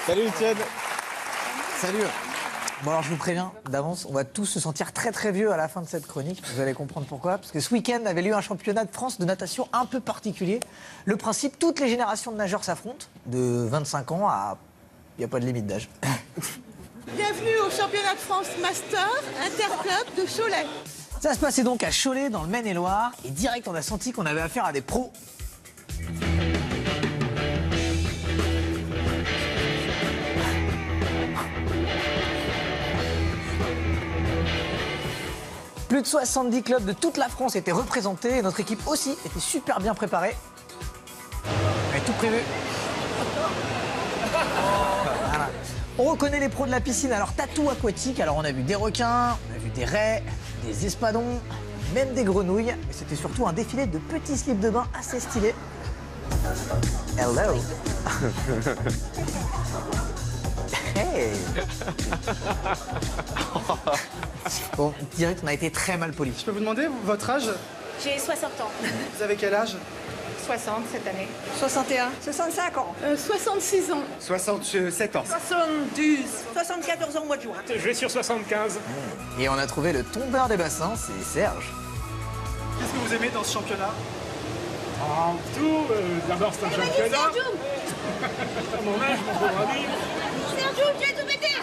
Salut Étienne. Salut. Bon alors je vous préviens d'avance, on va tous se sentir très très vieux à la fin de cette chronique. Vous allez comprendre pourquoi. Parce que ce week-end avait lieu un championnat de France de natation un peu particulier. Le principe, toutes les générations de nageurs s'affrontent, de 25 ans à... Il n'y a pas de limite d'âge. Bienvenue au championnat de France Master Interclub de Cholet. Ça se passait donc à Cholet, dans le Maine-et-Loire. Et direct, on a senti qu'on avait affaire à des pros. Plus de 70 clubs de toute la France étaient représentés et notre équipe aussi était super bien préparée. On avait tout prévu. Voilà. On reconnaît les pros de la piscine à leur tatou aquatique. Alors on a vu des requins, on a vu des raies, des espadons, même des grenouilles. Mais c'était surtout un défilé de petits slips de bain assez stylés. Hello. Hey. Bon, direct, on a été très mal polis. Je peux vous demander votre âge? J'ai 60 ans. Vous avez quel âge? 60 cette année. 61. 65 ans. 66 ans. 67 ans. 72. 74 ans au mois de juin. Je vais sur 75. Et on a trouvé le tombeur des bassins, c'est Serge. Qu'est-ce que vous aimez dans ce championnat? Tout, d'abord c'est un championnat. À mon âge, mon pauvre ami. Sergio, je vais tout péter.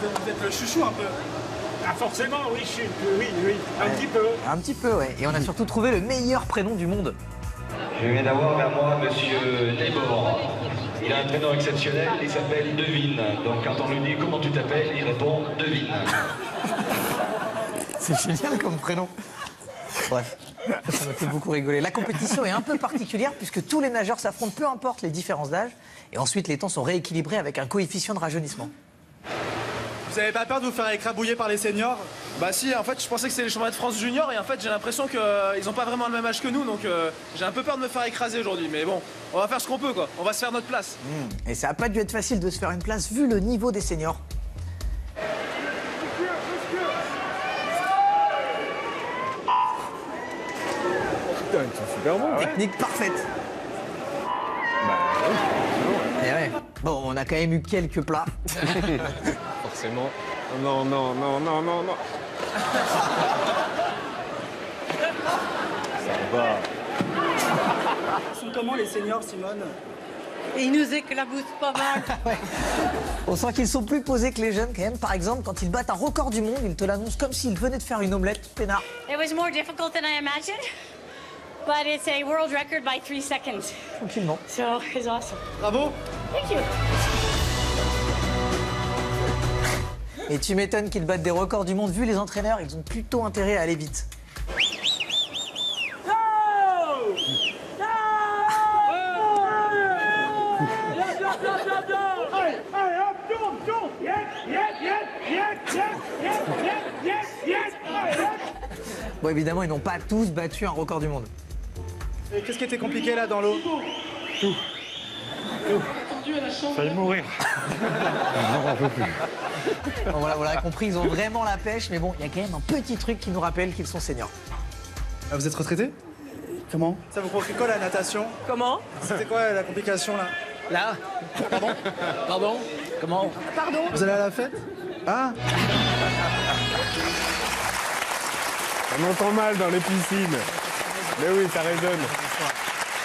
Vous êtes le chouchou un peu. Ah forcément, oui, oui, un petit peu. Un petit peu, ouais. Et on a surtout trouvé le meilleur prénom du monde. Je viens d'avoir vers moi Monsieur Nebor. Il a un prénom exceptionnel, il s'appelle Devine. Donc quand on lui dit comment tu t'appelles, il répond Devine. C'est génial comme prénom. Bref, ça m'a fait beaucoup rigoler. La compétition est un peu particulière puisque tous les nageurs s'affrontent, peu importe les différences d'âge. Et ensuite, les temps sont rééquilibrés avec un coefficient de rajeunissement. Vous avez pas peur de vous faire écrabouiller par les seniors? Bah si, en fait je pensais que c'était les championnats de France junior et en fait j'ai l'impression qu'ils ont pas vraiment le même âge que nous donc j'ai un peu peur de me faire écraser aujourd'hui mais bon, on va faire ce qu'on peut quoi, on va se faire notre place. Et ça n'a pas dû être facile de se faire une place vu le niveau des seniors. Putain, ils sont super bons. Technique parfaite. Et ouais. Bon, on a quand même eu quelques plats. Forcément. Non, non, non, non, non, non. Ça va. Ils sont comment les seniors, Simone? Et ils nous éclaboussent pas mal. Ouais. On sent qu'ils sont plus posés que les jeunes quand même. Par exemple, quand ils battent un record du monde, ils te l'annoncent comme s'ils venaient de faire une omelette peinard. It was more difficult than I imagined, but it's a world record by 3 seconds. Tranquillement. So it's awesome. Bravo. Thank you. Et tu m'étonnes qu'ils battent des records du monde. Vu les entraîneurs, ils ont plutôt intérêt à aller vite. Bon, évidemment, ils n'ont pas tous battu un record du monde. Et qu'est-ce qui était compliqué là dans l'eau? Failli mourir. Bon, voilà, vous l'aurez compris, ils ont vraiment la pêche. Mais bon, il y a quand même un petit truc qui nous rappelle qu'ils sont seniors. Ah, vous êtes retraité? Comment? Ça vous provoque quoi la natation? Comment? C'était quoi la complication là? Là? Pardon? Pardon? Comment? Pardon? Vous allez à la fête? Ah! On entend mal dans les piscines. Mais oui, ça résonne.